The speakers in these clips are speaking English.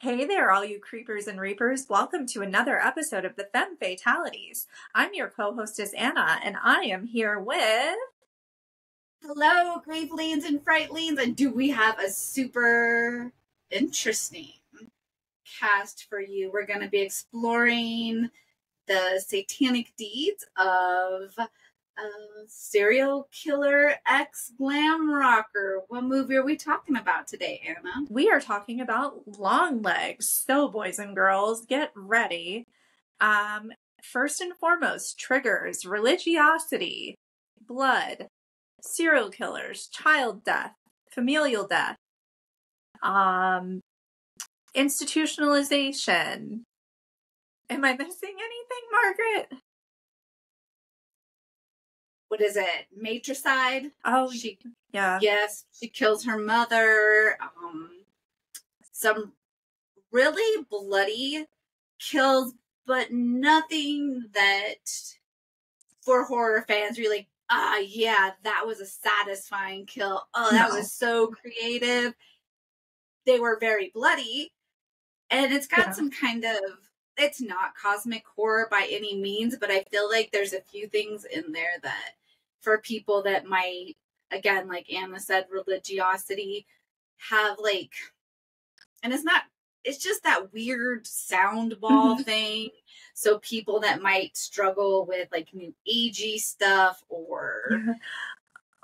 Hey there, all you creepers and reapers. Welcome to another episode of the Femme Fatalities. I'm your co-hostess, Anna, and I am here with... Hello, Gravelings and Frightlings, and do we have a super interesting cast for you? We're going to be exploring the satanic deeds of serial killer ex-glam rocker. What movie are we talking about today, Anna? We are talking about Longlegs. So, boys and girls, get ready. First and foremost, triggers, religiosity, blood, serial killers, child death, familial death, institutionalization. Am I missing anything, Margaret? What is it? Matricide? Oh, yeah. Yes, she kills her mother. Some really bloody kills, but nothing that for horror fans you're like, yeah, that was a satisfying kill. Oh, that was so creative. They were very bloody, and it's got some kind of, it's not cosmic horror by any means, but I feel like there's a few things in there that for people that might, again, like Anna said, religiosity, have like, and it's just that weird sound ball thing. So people that might struggle with like new agey stuff or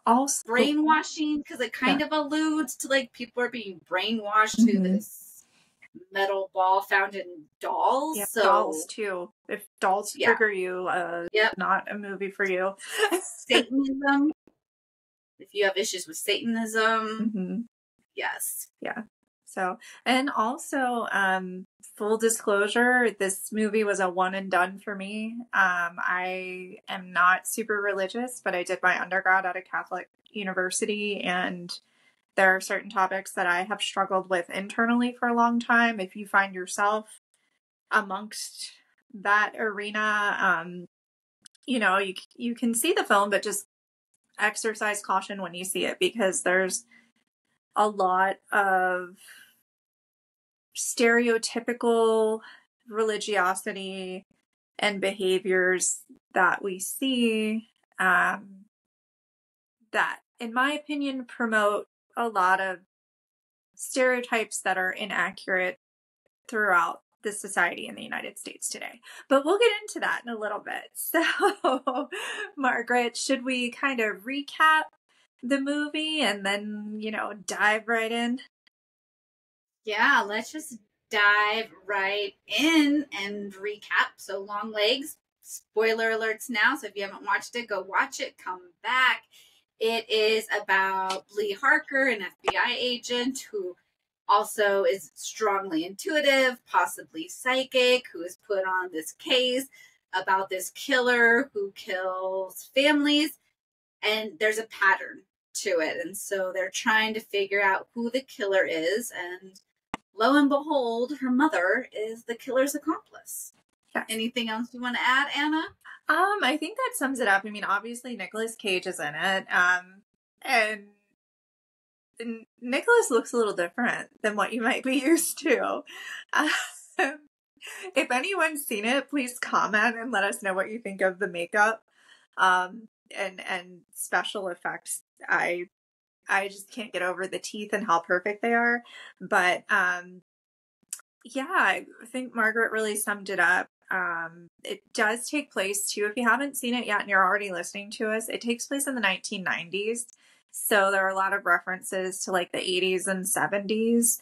also brainwashing, because it kind of alludes to like people are being brainwashed to this metal ball found in dolls. Yeah, so dolls too. If dolls trigger you, not a movie for you. Satanism. If you have issues with Satanism, yes. Yeah. So, and also, full disclosure, this movie was a one and done for me. I am not super religious, but I did my undergrad at a Catholic university, and there are certain topics that I have struggled with internally for a long time. If you find yourself amongst that arena, you can see the film, but just exercise caution when you see it, because there's a lot of stereotypical religiosity and behaviors that we see that, in my opinion, promote a lot of stereotypes that are inaccurate throughout the society in the United States today. But we'll get into that in a little bit. So, Margaret, should we kind of recap the movie and then, dive right in? Yeah, let's just dive right in and recap. So Longlegs, spoiler alerts now. So if you haven't watched it, go watch it, come back. It is about Lee Harker, an FBI agent who also is strongly intuitive, possibly psychic, who is put on this case about this killer who kills families. And there's a pattern to it. And so they're trying to figure out who the killer is. And lo and behold, her mother is the killer's accomplice. Yes. Anything else you want to add, Anna? I think that sums it up. I mean, obviously Nicolas Cage is in it. And Nicolas looks a little different than what you might be used to. If anyone's seen it, please comment and let us know what you think of the makeup and special effects. I just can't get over the teeth and how perfect they are. But yeah, I think Margaret really summed it up. It does take place too, if you haven't seen it yet and you're already listening to us, it takes place in the 1990s. So there are a lot of references to like the 80s and 70s.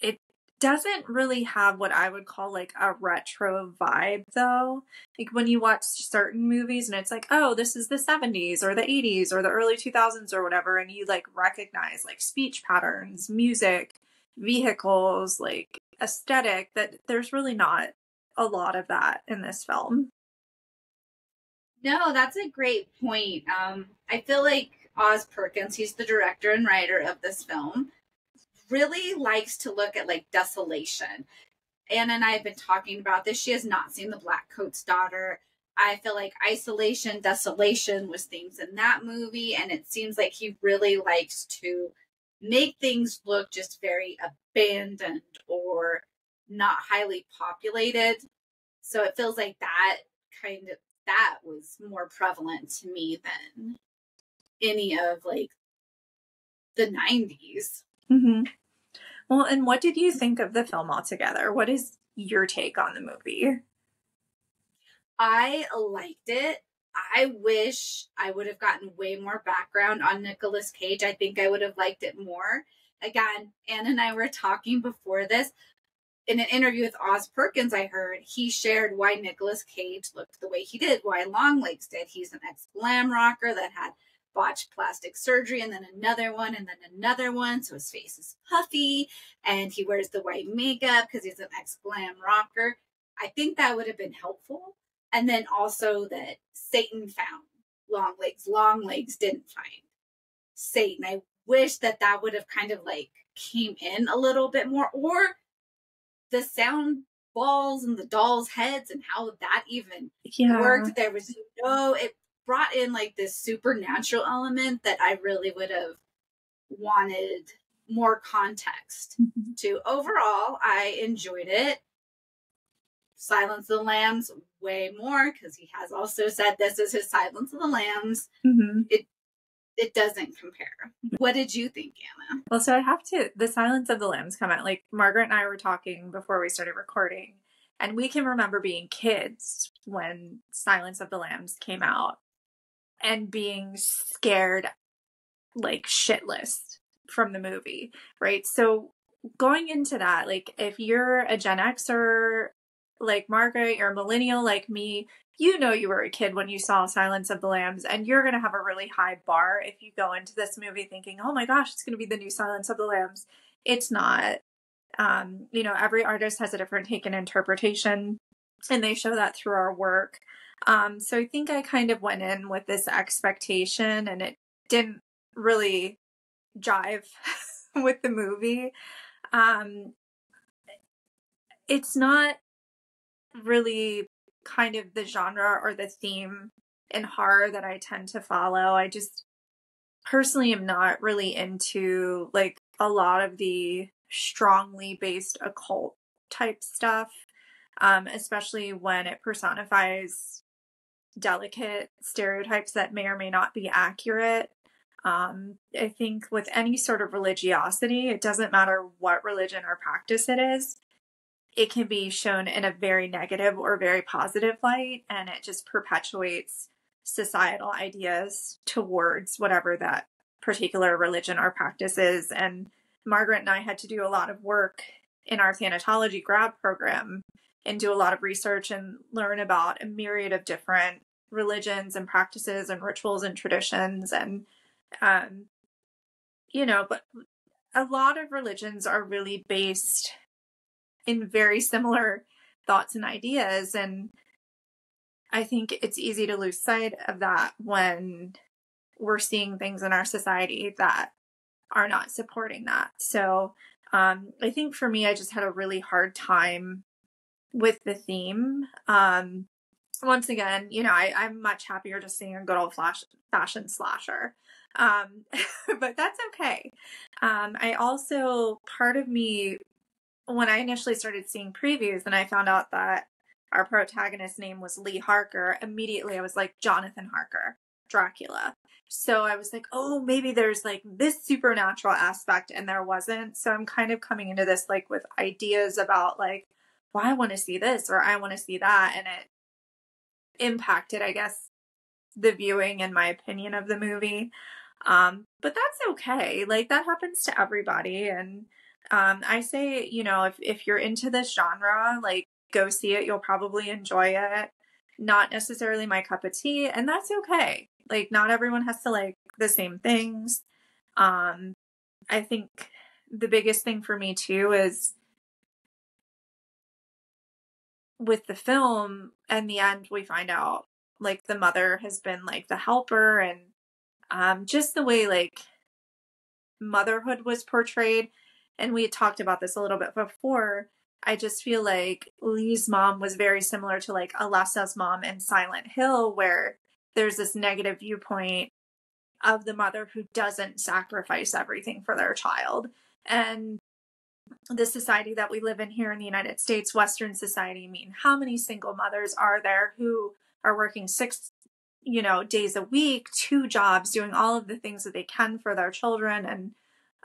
It doesn't really have what I would call like a retro vibe though. Like when you watch certain movies and it's like, oh, this is the 70s or the 80s or the early 2000s or whatever. And you like recognize like speech patterns, music, vehicles, like aesthetic, that there's really not a lot of that in this film. No, that's a great point. I feel like Oz Perkins, he's the director and writer of this film, really likes to look at like desolation. Anna and I have been talking about this. She has not seen The Black Coat's Daughter. I feel like isolation, desolation was themes in that movie, and it seems like he really likes to make things look just very abandoned or not highly populated. So it feels like that was more prevalent to me than any of like the 90s. Mm-hmm. Well, and what did you think of the film altogether? What is your take on the movie? I liked it. I wish I would have gotten way more background on Nicolas Cage. I think I would have liked it more. Again, Anne and I were talking before this. In an interview with Oz Perkins, I heard he shared why Nicolas Cage looked the way he did, why Longlegs did. He's an ex-glam rocker that had botched plastic surgery and then another one and then another one. So his face is puffy and he wears the white makeup because he's an ex-glam rocker. I think that would have been helpful. And then also that Satan found Longlegs. Longlegs didn't find Satan. I wish that would have kind of like came in a little bit more, or the sound balls and the dolls' heads and how that even worked. There was it brought in like this supernatural element that I really would have wanted more context to. Overall, I enjoyed it. Silence of the Lambs way more, because he has also said this is his Silence of the Lambs. Mm-hmm. It doesn't compare. What did you think, Anna? Well, so the Silence of the Lambs come out, like Margaret and I were talking before we started recording, and we can remember being kids when Silence of the Lambs came out and being scared like shitless from the movie, right? So going into that, like if you're a Gen Xer like Margaret, you're a millennial like me, you know you were a kid when you saw Silence of the Lambs, and you're going to have a really high bar if you go into this movie thinking, oh my gosh, it's going to be the new Silence of the Lambs. It's not. Every artist has a different take and interpretation, and they show that through our work. So I think I kind of went in with this expectation, and it didn't really jive with the movie. It's not really kind of the genre or the theme in horror that I tend to follow. I just personally am not really into like a lot of the strongly based occult type stuff, especially when it personifies delicate stereotypes that may or may not be accurate. I think with any sort of religiosity, it doesn't matter what religion or practice it is, it can be shown in a very negative or very positive light, and it just perpetuates societal ideas towards whatever that particular religion or practice is. And Margaret and I had to do a lot of work in our thanatology grad program and do a lot of research and learn about a myriad of different religions and practices and rituals and traditions. And, but a lot of religions are really based in very similar thoughts and ideas. And I think it's easy to lose sight of that when we're seeing things in our society that are not supporting that. So I think for me, I just had a really hard time with the theme. Once again, I'm much happier just seeing a good old fashion slasher. But that's okay. I also, part of me, when I initially started seeing previews and I found out that our protagonist's name was Lee Harker, immediately I was like, Jonathan Harker, Dracula. So I was like, oh, maybe there's like this supernatural aspect, and there wasn't. So I'm kind of coming into this like with ideas about like, well, I want to see this or I want to see that. And it impacted, I guess, the viewing and my opinion of the movie. But that's okay. Like that happens to everybody. And I say, if you're into this genre, like go see it. You'll probably enjoy it. Not necessarily my cup of tea, and that's okay. Like not everyone has to like the same things. I think the biggest thing for me too is with the film, in the end, we find out like the mother has been like the helper, and just the way like motherhood was portrayed. And we had talked about this a little bit before. I just feel like Lee's mom was very similar to like Alessa's mom in Silent Hill, where there's this negative viewpoint of the mother who doesn't sacrifice everything for their child. And the society that we live in here in the United States, Western society, I mean, how many single mothers are there who are working 6, days a week, 2 jobs, doing all of the things that they can for their children?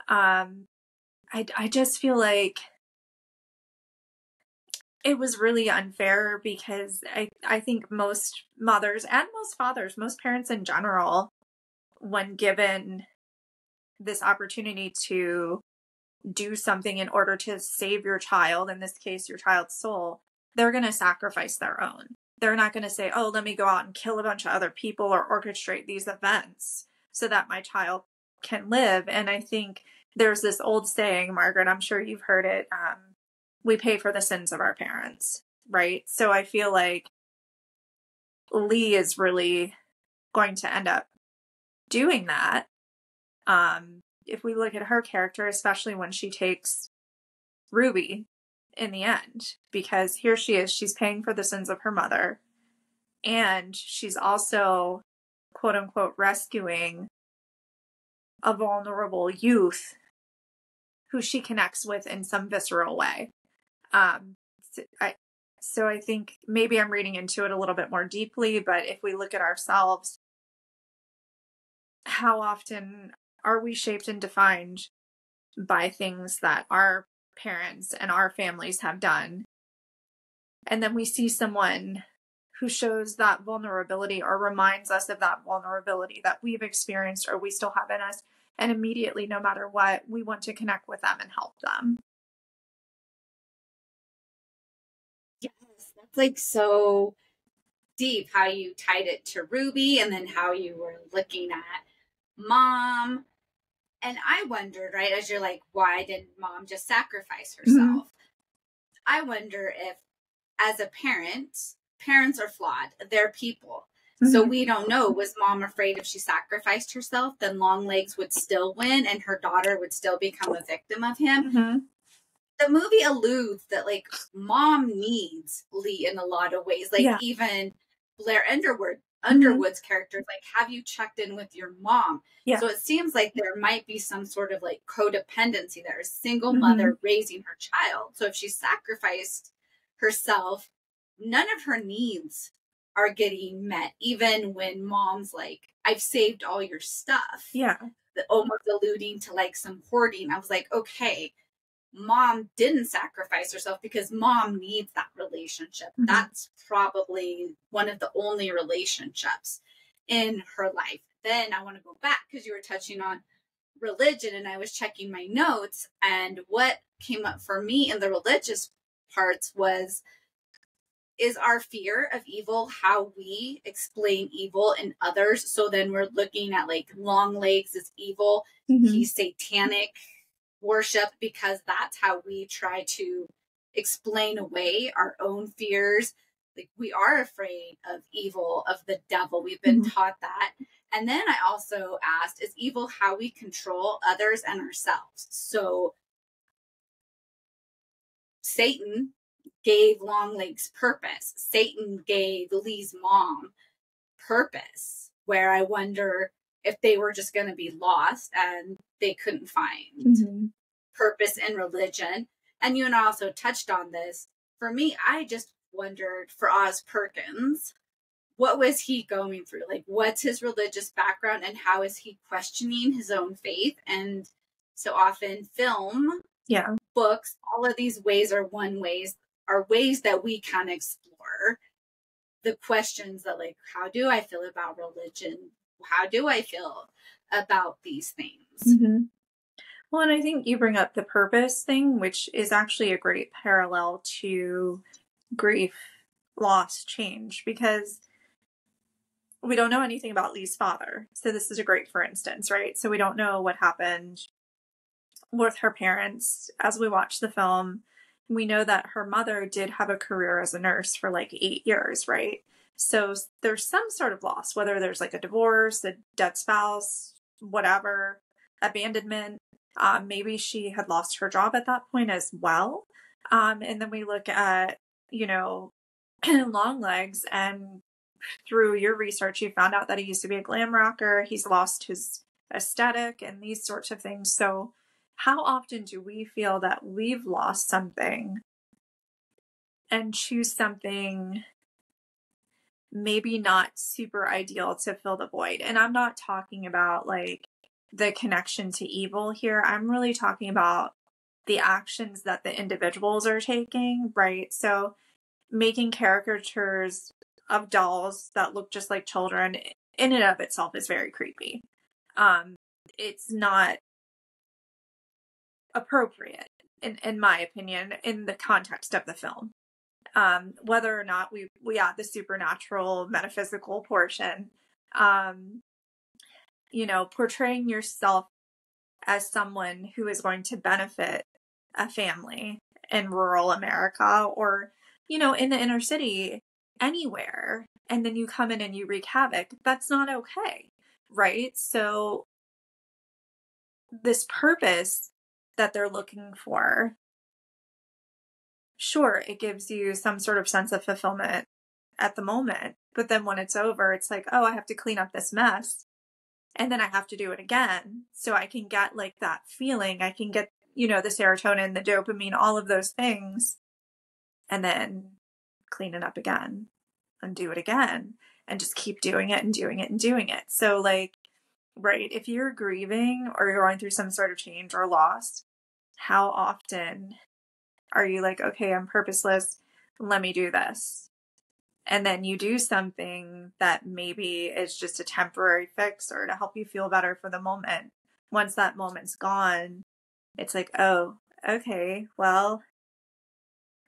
And I just feel like it was really unfair, because I think most mothers and most fathers, most parents in general, when given this opportunity to do something in order to save your child, in this case, your child's soul, they're going to sacrifice their own. They're not going to say, oh, let me go out and kill a bunch of other people or orchestrate these events so that my child can live. And I think there's this old saying, Margaret, I'm sure you've heard it, we pay for the sins of our parents, right? So I feel like Lee is really going to end up doing that. If we look at her character, especially when she takes Ruby in the end, because here she is, she's paying for the sins of her mother, and she's also, quote unquote, rescuing a vulnerable youth who she connects with in some visceral way. So I think maybe I'm reading into it a little bit more deeply, but if we look at ourselves, how often are we shaped and defined by things that our parents and our families have done? And then we see someone who shows that vulnerability or reminds us of that vulnerability that we've experienced or we still have in us. And immediately, no matter what, we want to connect with them and help them. Yes, that's like so deep how you tied it to Ruby and then how you were looking at Mom. And I wondered, right, as you're like, why didn't Mom just sacrifice herself? Mm-hmm. I wonder if, as a parent, parents are flawed. They're people. Mm-hmm. So we don't know. Was Mom afraid if she sacrificed herself, then Longlegs would still win and her daughter would still become a victim of him? Mm-hmm. The movie alludes that, like, Mom needs Lee in a lot of ways. Like, even Blair Underwood's character is like, have you checked in with your mom? Yeah. So it seems like there might be some sort of like codependency there. A single mother raising her child. So if she sacrificed herself, none of her needs are getting met. Even when Mom's like, I've saved all your stuff. Yeah. Almost alluding to like some hoarding. I was like, okay, Mom didn't sacrifice herself because Mom needs that relationship. Mm-hmm. That's probably one of the only relationships in her life. Then I want to go back because you were touching on religion and I was checking my notes, and what came up for me in the religious parts is our fear of evil, how we explain evil in others. So then we're looking at like Longlegs is evil. Mm-hmm. He's satanic worship because that's how we try to explain away our own fears. Like, we are afraid of evil, of the devil. We've been taught that. And then I also asked, is evil how we control others and ourselves? So Satan gave Longlegs purpose. Satan gave Lee's mom purpose, where I wonder if they were just going to be lost and they couldn't find purpose in religion. And you and I also touched on this. For me, I just wondered, for Oz Perkins, what was he going through? Like, what's his religious background and how is he questioning his own faith? And so often film, books, all of these ways are ways that we can explore the questions that, like, how do I feel about religion? How do I feel about these things? Mm-hmm. Well, and I think you bring up the purpose thing, which is actually a great parallel to grief, loss, change, because we don't know anything about Lee's father. So this is a great for instance, right? So we don't know what happened with her parents as we watch the film. We know that her mother did have a career as a nurse for like 8 years, right? So there's some sort of loss, whether there's like a divorce, a dead spouse, whatever, abandonment. Maybe she had lost her job at that point as well. And then we look at, Longlegs, and through your research, you found out that he used to be a glam rocker. He's lost his aesthetic and these sorts of things. So how often do we feel that we've lost something and choose something maybe not super ideal to fill the void? And I'm not talking about like the connection to evil here. I'm really talking about the actions that the individuals are taking, right? So making caricatures of dolls that look just like children in and of itself is very creepy. It's not appropriate, in my opinion, in the context of the film. Whether or not we add the supernatural, metaphysical portion, portraying yourself as someone who is going to benefit a family in rural America or, in the inner city, anywhere, and then you come in and you wreak havoc, that's not okay, right? So this purpose that they're looking for, sure, it gives you some sort of sense of fulfillment at the moment, but then when it's over, it's like, oh, I have to clean up this mess, and then I have to do it again, so I can get like that feeling, I can get, the serotonin, the dopamine, all of those things, and then clean it up again and do it again and just keep doing it and doing it and doing it. So like, right, if you're grieving or you're going through some sort of change or loss, how often are you like, okay, I'm purposeless, let me do this? And then you do something that maybe is just a temporary fix or to help you feel better for the moment. Once that moment's gone, it's like, oh, okay, well,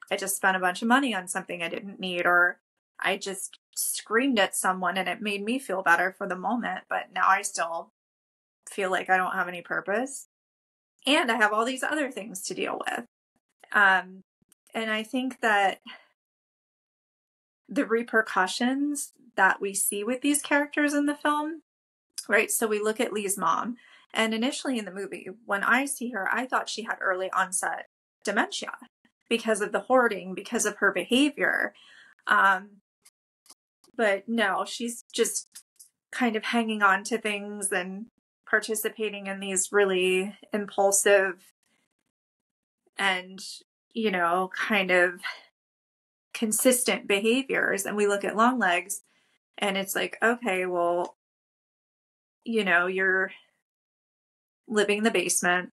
I just spent a bunch of money on something I didn't need, or I just screamed at someone and it made me feel better for the moment, but now I still feel like I don't have any purpose. And I have all these other things to deal with. And I think that the repercussions that we see with these characters in the film, right? So we look at Lee's mom, and initially in the movie, when I see her, I thought she had early onset dementia because of the hoarding, because of her behavior. But no, she's just kind of hanging on to things and participating in these really impulsive and, kind of consistent behaviors. And we look at Longlegs and it's like, okay, well, you're living in the basement,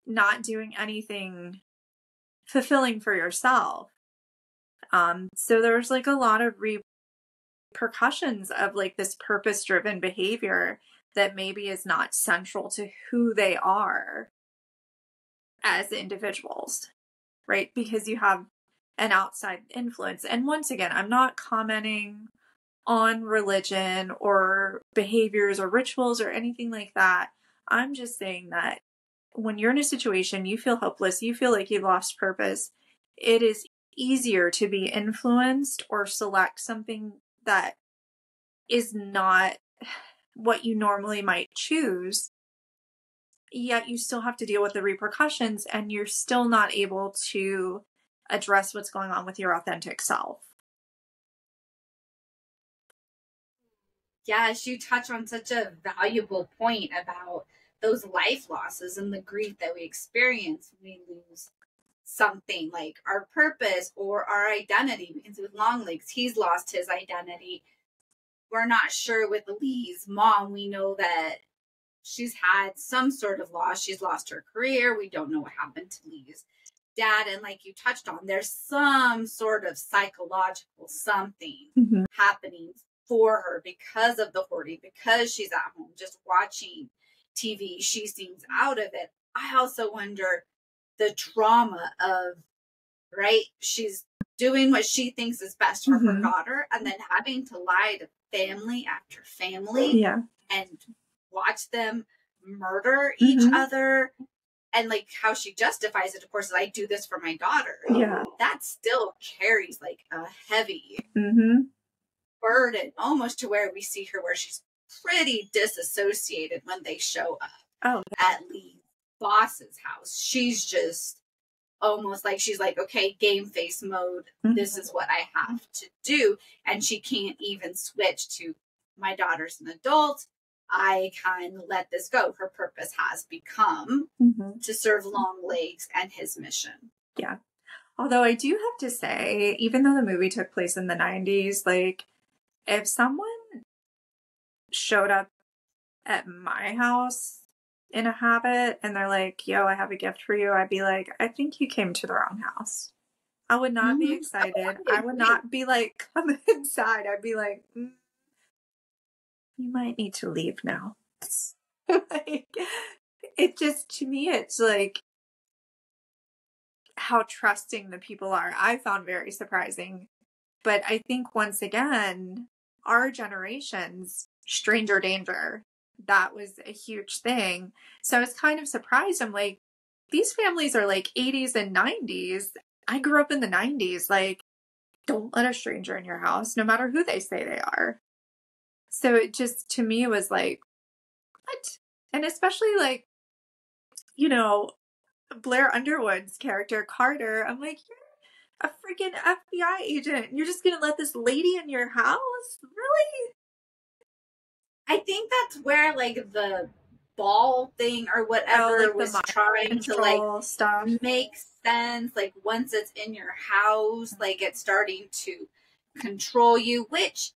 not doing anything fulfilling for yourself. So there's like a lot of repercussions of like this purpose-driven behavior that maybe is not central to who they are as individuals, right? Because you have an outside influence. And once again, I'm not commenting on religion or behaviors or rituals or anything like that. I'm just saying that when you're in a situation, you feel hopeless, you feel like you've lost purpose, it is easier to be influenced or select something that is not what you normally might choose, yet you still have to deal with the repercussions and you're still not able to address what's going on with your authentic self. Yes, you touch on such a valuable point about those life losses and the grief that we experience when we lose something like our purpose or our identity. Because with Longlegs, he's lost his identity. We're not sure with Lee's mom. We know that she's had some sort of loss. She's lost her career. We don't know what happened to Lee's dad. And like you touched on, there's some sort of psychological something happening for her because of the hoarding, because she's at home just watching TV. She seems out of it. I also wonder the trauma of, right, she's doing what she thinks is best for her daughter and then having to lie to family after family and watch them murder each other. And like how she justifies it, of course, is I do this for my daughter. Yeah. That still carries like a heavy burden, almost to where we see her where she's pretty disassociated when they show up at Lee's boss's house. She's just almost like she's like, okay, game face mode. This is what I have to do. And she can't even switch to my daughter's an adult. I can let this go. Her purpose has become to serve Longlegs and his mission. Yeah. Although I do have to say, even though the movie took place in the 90s, like, if someone showed up at my house in a habit and they're like, yo, I have a gift for you, I'd be like, I think you came to the wrong house. I would not be excited. I would not be like, come inside. I'd be like, you might need to leave now. Like, it just, to me, it's like how trusting the people are. I found very surprising. But I think, once again, our generation's stranger danger, that was a huge thing. So I was kind of surprised. I'm like, these families are like 80s and 90s. I grew up in the 90s. Like, don't let a stranger in your house, no matter who they say they are. So it just, to me, was like, what? And especially, like, you know, Blair Underwood's character, Carter, I'm like, you're a freaking FBI agent. You're just going to let this lady in your house? Really? I think that's where, like, the ball thing or whatever like, was trying to, like, stuff make sense. Like, once it's in your house, like, it's starting to control you, which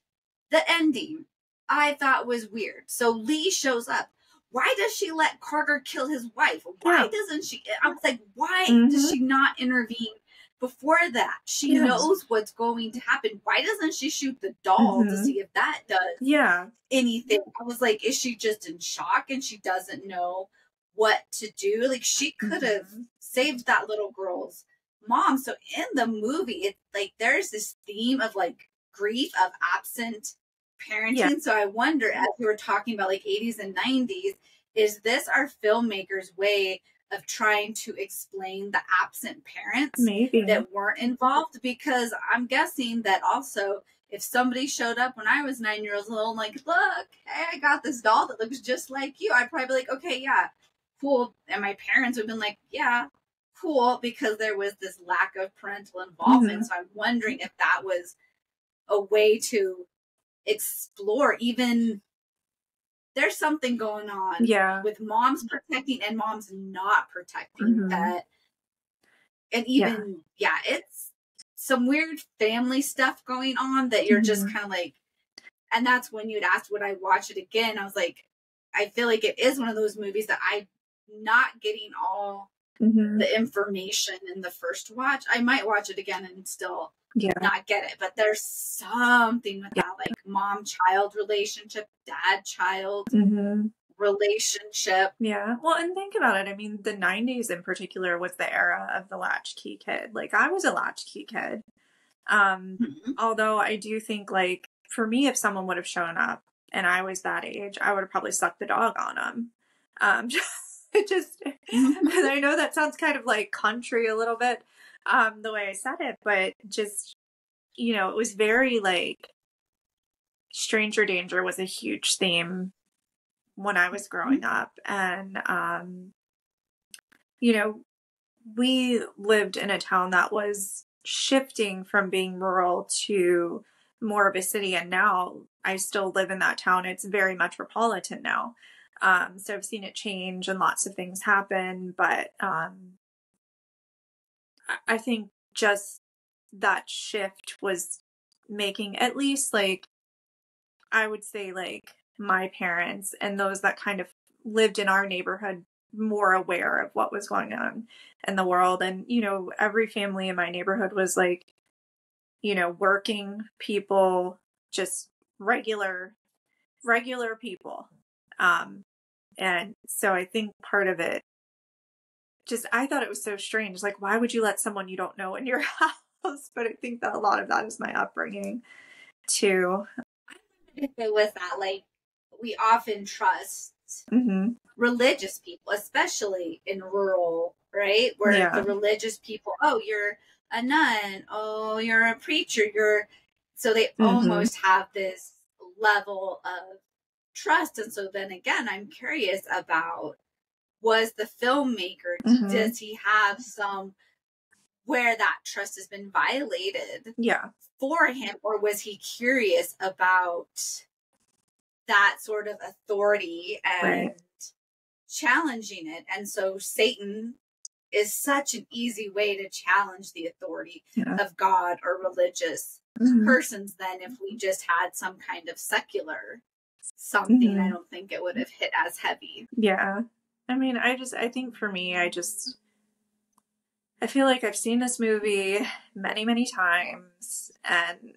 the ending I thought was weird. So Lee shows up. Why does she let Carter kill his wife? Why doesn't she? I was like, why does she not intervene before that? She knows what's going to happen. Why doesn't she shoot the doll to see if that does anything? I was like, is she just in shock and she doesn't know what to do? Like, she could have saved that little girl's mom. So in the movie, it's like there's this theme of, like, grief of absent parenting. So I wonder, as we were talking about, like, 80s and 90s, is this our filmmakers' way of trying to explain the absent parents that weren't involved? Because I'm guessing that also, if somebody showed up when I was 9 years old, like, look, hey, I got this doll that looks just like you, I'd probably be like, okay, yeah, cool. And my parents would have been like, yeah, cool, because there was this lack of parental involvement. So I'm wondering if that was a way to explore, even there's something going on with moms protecting and moms not protecting that. And even it's some weird family stuff going on that you're just kind of like, and that's when you'd ask, would I watch it again? I was like, I feel like it is one of those movies that I'm not getting all the information in the first watch. I might watch it again and still not get it, but there's something with that, like, mom-child relationship, dad-child relationship. Well, and think about it. I mean, the 90s in particular was the era of the latchkey kid. Like, I was a latchkey kid. Although I do think, like, for me, if someone would have shown up and I was that age, I would have probably sucked the dog on them. Just because I know that sounds kind of like country a little bit, the way I said it, but just, you know, it was very, like, stranger danger was a huge theme when I was growing up. And, you know, we lived in a town that was shifting from being rural to more of a city. And now I still live in that town. It's very metropolitan now. So I've seen it change and lots of things happen. But I think just that shift was making, at least, like, I would say, like, my parents and those that kind of lived in our neighborhood more aware of what was going on in the world. And, you know, every family in my neighborhood was, like, you know, working people, just regular people. And so I think part of it, just, I thought it was so strange. Like, why would you let someone you don't know in your house? But I think that a lot of that is my upbringing too. If it was that, like, we often trust religious people, especially in rural, right? Where the religious people, oh, you're a nun, oh, you're a preacher, so they almost have this level of trust. And so then again, I'm curious about, was the filmmaker, does he have some where that trust has been violated Yeah. for him, or was he curious about that sort of authority and challenging it? And so Satan is such an easy way to challenge the authority of God or religious persons. Then if we just had some kind of secular something, I don't think it would have hit as heavy. Yeah. I mean, I think for me, I feel like I've seen this movie many, many times, and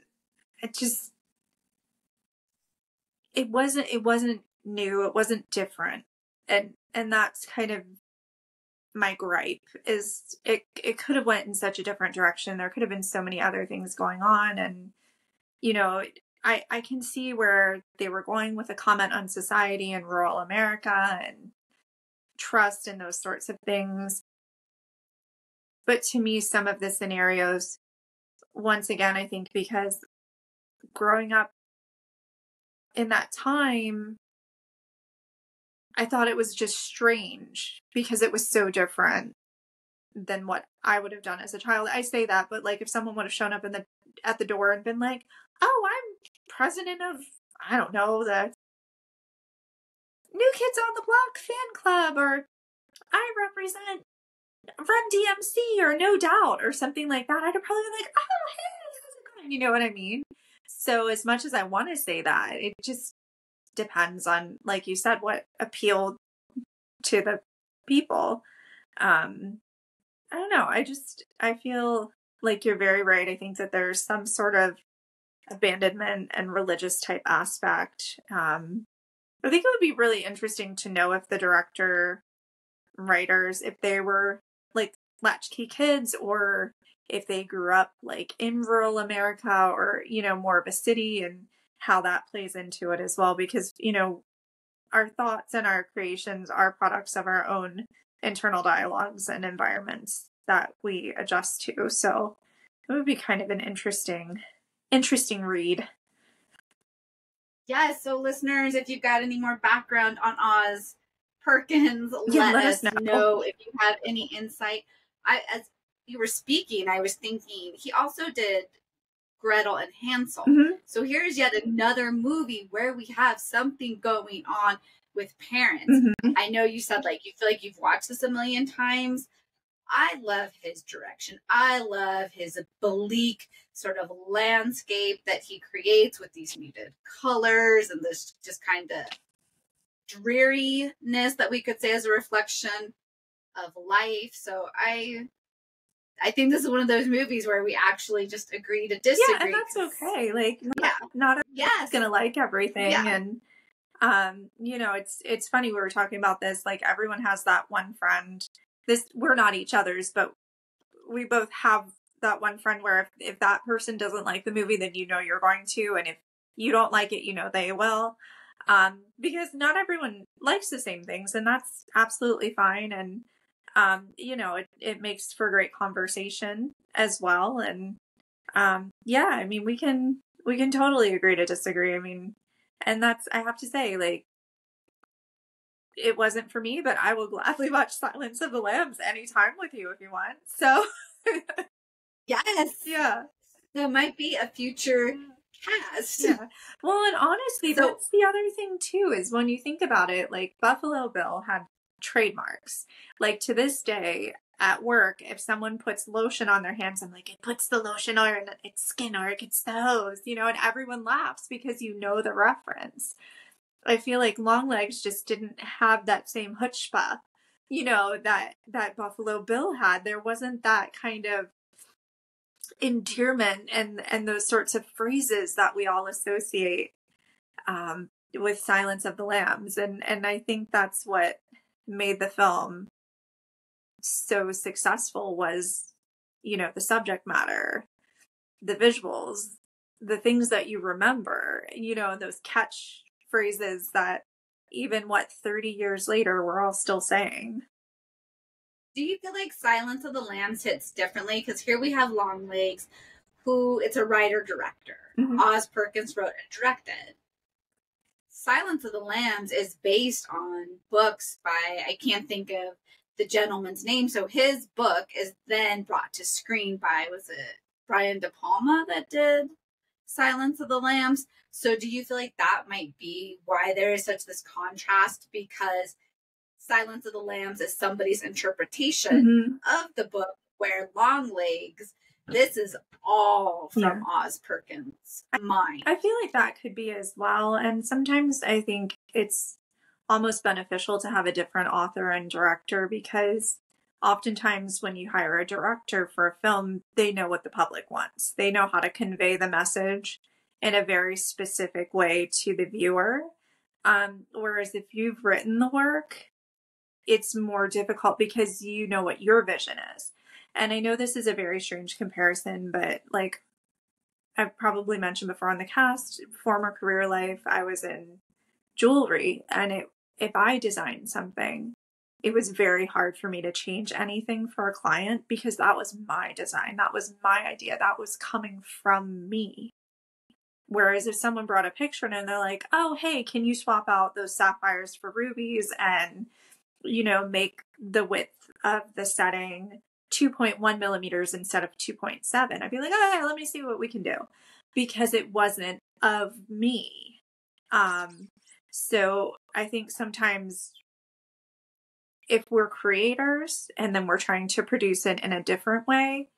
it wasn't new, it wasn't different. And that's kind of my gripe, is it could have went in such a different direction. There could have been so many other things going on, and I can see where they were going with a comment on society in rural America and trust and those sorts of things. But to me, some of the scenarios, once again, I think because growing up in that time, I thought it was just strange because it was so different than what I would have done as a child. I say that, but like if someone would have shown up at the door and been like, "Oh, I'm president of, I don't know, the New Kids on the Block fan club," or "I represent Run DMC or No Doubt," or something like that, I'd have probably been like, "Oh, hey, how's it going?" You know what I mean? So as much as I want to say that, it just depends on, like you said, what appealed to the people. I don't know. I feel like you're very right. I think that there's some sort of abandonment and religious type aspect. I think it would be really interesting to know if the director, writers, if they were like latchkey kids, or if they grew up like in rural America, or, more of a city, and how that plays into it as well. Because, our thoughts and our creations are products of our own internal dialogues and environments that we adjust to. So it would be kind of an interesting read. Yeah, so listeners, if you've got any more background on Oz Perkins, let us know if you have any insight. As you were speaking, I was thinking he also did Gretel and Hansel. So here's yet another movie where we have something going on with parents. I know you said like you feel like you've watched this a million times. I love his direction. I love his bleak sort of landscape that he creates with these muted colors and this just kind of dreariness that we could say is a reflection of life. So I think this is one of those movies where we actually just agree to disagree. Yeah, and that's okay. Like, not everyone's gonna like everything. And it's funny, we were talking about this, like everyone has that one friend. We're not each other's, but we both have that one friend where if that person doesn't like the movie, then you're going to, and if you don't like it, they will. Because not everyone likes the same things, and that's absolutely fine. And it makes for great conversation as well. And I mean, we can totally agree to disagree. I mean, and that's, I have to say, like, it wasn't for me, but I will gladly watch Silence of the Lambs anytime with you if you want. So yes. Yeah. There might be a future cast. Yeah. Well, and honestly, that's the other thing too, is when you think about it, like Buffalo Bill had trademarks. Like to this day at work, if someone puts lotion on their hands, I'm like, it puts the lotion on its skin, or it gets the hose, and everyone laughs because the reference. I feel like Longlegs just didn't have that same chutzpah, that Buffalo Bill had. There wasn't that kind of endearment and those sorts of phrases that we all associate with Silence of the Lambs. And I think that's what made the film so successful was, the subject matter, the visuals, the things that you remember, those catchphrases that even 30 years later, we're all still saying. Do you feel like Silence of the Lambs hits differently? Because here we have Longlegs, who it's a writer-director. Oz Perkins wrote and directed. Silence of the Lambs is based on books by, I can't think of the gentleman's name. So his book is then brought to screen by, was it Brian De Palma that did Silence of the Lambs? So do you feel like that might be why there is such this contrast? Because Silence of the Lambs is somebody's interpretation of the book, where Longlegs, this is all from Oz Perkins' mind. I feel like that could be as well. And sometimes I think it's almost beneficial to have a different author and director, because oftentimes when you hire a director for a film, they know what the public wants. They know how to convey the message in a very specific way to the viewer. Whereas if you've written the work, it's more difficult because you know what your vision is. And I know this is a very strange comparison, but like I've probably mentioned before on the cast, former career life, I was in jewelry, and if I designed something, it was very hard for me to change anything for a client because that was my design. That was my idea. That was coming from me. Whereas if someone brought a picture in and they're like, oh, hey, can you swap out those sapphires for rubies and, you know, make the width of the setting 2.1 millimeters instead of 2.7, I'd be like, okay, let me see what we can do, because it wasn't of me. So I think sometimes if we're creators and then we're trying to produce it in a different way,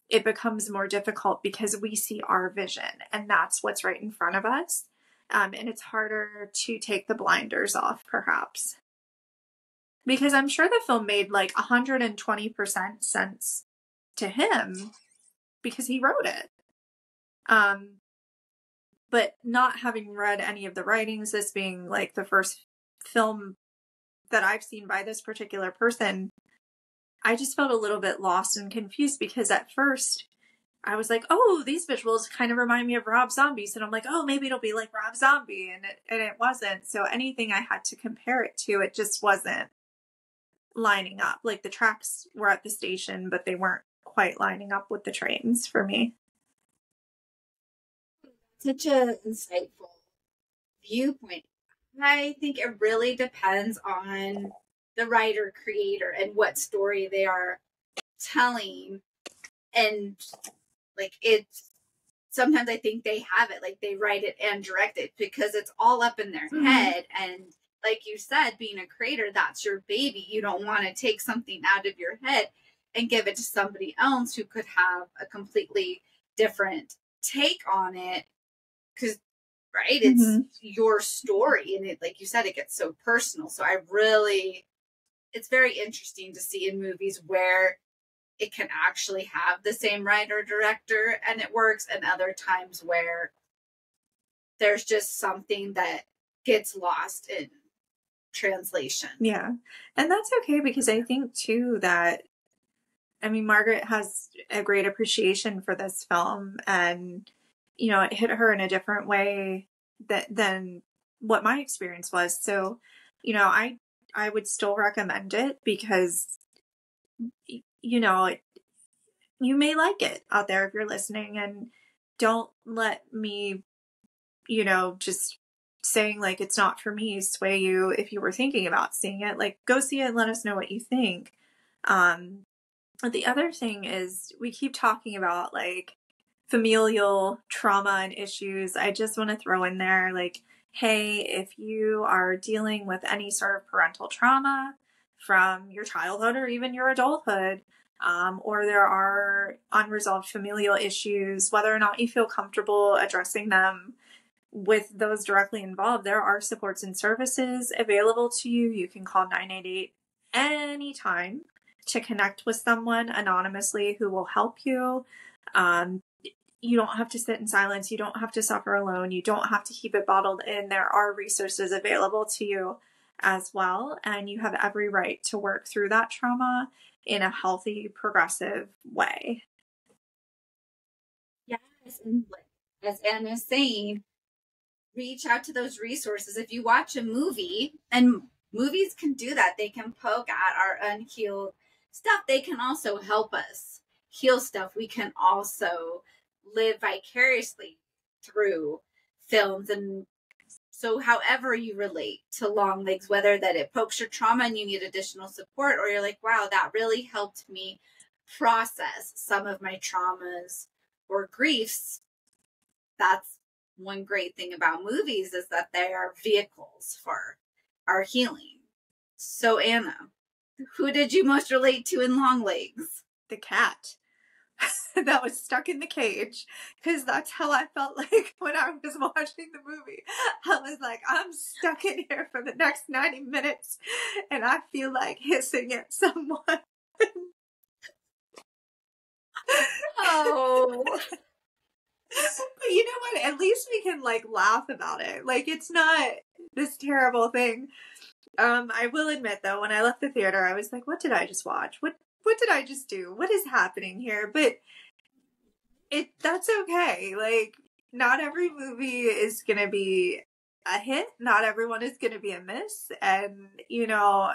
it becomes more difficult because we see our vision and that's what's right in front of us. And it's harder to take the blinders off, perhaps. Because I'm sure the film made like 120% sense to him because he wrote it. But not having read any of the writings, this being like the first film that I've seen by this particular person, I just felt a little bit lost and confused because at first I was like, oh, these visuals kind of remind me of Rob Zombie's. And I'm like, oh, maybe it'll be like Rob Zombie. And it wasn't. So anything I had to compare it to, it just wasn't lining up. Like the tracks were at the station, but they weren't quite lining up with the trains for me. Such an insightful viewpoint. I think it really depends on the writer creator and what story they are telling. And like it's sometimes I think they have it, like they write it and direct it because it's all up in their head. And like you said, being a creator, that's your baby. You don't want to take something out of your head and give it to somebody else who could have a completely different take on it. Because, right, it's your story. And it, like you said, it gets so personal. So it's very interesting to see in movies where it can actually have the same writer director and it works, and other times where there's just something that gets lost in translation. Yeah. And that's okay, because I think too that, I mean, Margaret has a great appreciation for this film, and, you know, it hit her in a different way than what my experience was. So, you know, I would still recommend it because, you know, you may like it out there if you're listening, and don't let me, you know, just saying like it's not for me sway you if you were thinking about seeing it. Like, go see it and let us know what you think. But the other thing is, we keep talking about like familial trauma and issues. I just want to throw in there, like, hey, if you are dealing with any sort of parental trauma from your childhood or even your adulthood, or there are unresolved familial issues, whether or not you feel comfortable addressing them with those directly involved, there are supports and services available to you. You can call 988 anytime to connect with someone anonymously who will help you. You don't have to sit in silence. You don't have to suffer alone. You don't have to keep it bottled in. There are resources available to you as well. And you have every right to work through that trauma in a healthy, progressive way. Yes. And as Anna's saying, reach out to those resources. If you watch a movie, and movies can do that, they can poke at our unhealed stuff. They can also help us heal stuff. We can also live vicariously through films and So however you relate to Longlegs, whether that it pokes your trauma and you need additional support, or you're like, wow, that really helped me process some of my traumas or griefs. That's one great thing about movies, is that they are vehicles for our healing. So Anna, who did you most relate to in Longlegs? The cat that was stuck in the cage, because that's how I felt like when I was watching the movie. I was like, I'm stuck in here for the next 90 minutes and I feel like hissing at someone. Oh. But you know what? At least we can like laugh about it. Like, it's not this terrible thing. I will admit though, when I left the theater, I was like, what did I just watch? What did I just do? What is happening here? But that's okay. Like, not every movie is gonna be a hit. Not everyone is gonna be a miss. And you know,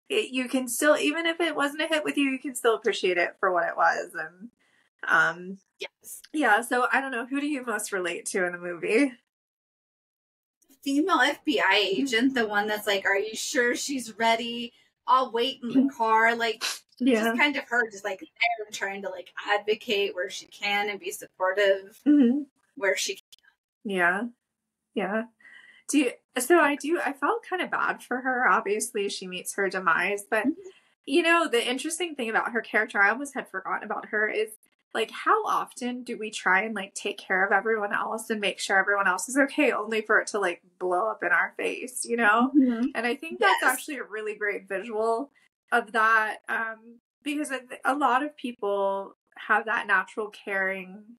you can still, even if it wasn't a hit with you, you can still appreciate it for what it was. And yes. Yeah, so I don't know, who do you most relate to in the movie? Female FBI agent, the one that's like, are you sure she's ready? I'll wait in the car. Like, just kind of her, just like there trying to like advocate where she can and be supportive where she can. Yeah. I felt kind of bad for her. Obviously, she meets her demise, but you know, the interesting thing about her character, I almost had forgotten about her, is like, how often do we try and like take care of everyone else and make sure everyone else is okay, only for it to like blow up in our face, you know? And I think that's actually a really great visual of that, because a lot of people have that natural caring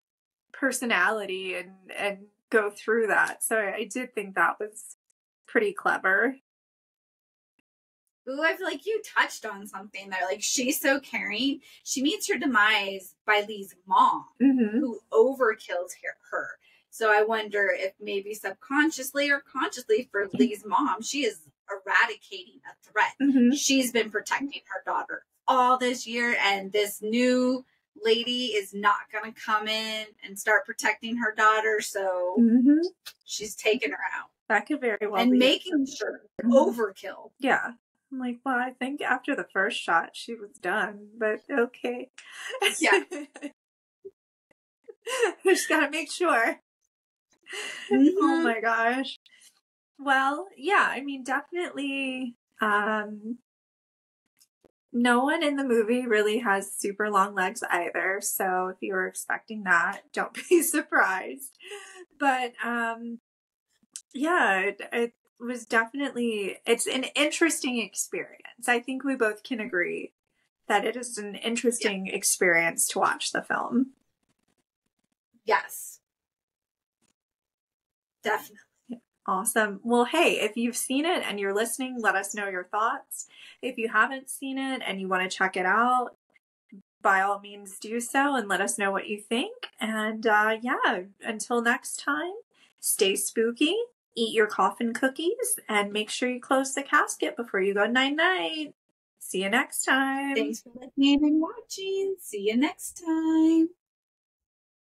personality and go through that. So I did think that was pretty clever. Ooh, I feel like you touched on something there. Like, she's so caring. She meets her demise by Lee's mom, who overkills her. So I wonder if maybe subconsciously or consciously for Lee's mom, she is eradicating a threat. She's been protecting her daughter all this year, and this new lady is not going to come in and start protecting her daughter. So she's taking her out. That could very well and be. making sure overkill. Yeah. I'm like, well, I think after the first shot, she was done, but okay. Yeah. Just gotta make sure. Oh my gosh. Well, yeah, I mean, definitely, no one in the movie really has super long legs either, so if you were expecting that, don't be surprised. But, yeah, it was definitely, it's an interesting experience. I think we both can agree that it is an interesting experience to watch the film. Yes. Definitely. Awesome. Well, hey, if you've seen it and you're listening, let us know your thoughts. If you haven't seen it and you want to check it out, by all means do so and let us know what you think. And yeah, until next time, stay spooky, eat your coffin cookies, and make sure you close the casket before you go night-night. See you next time. Thanks for listening and watching. See you next time.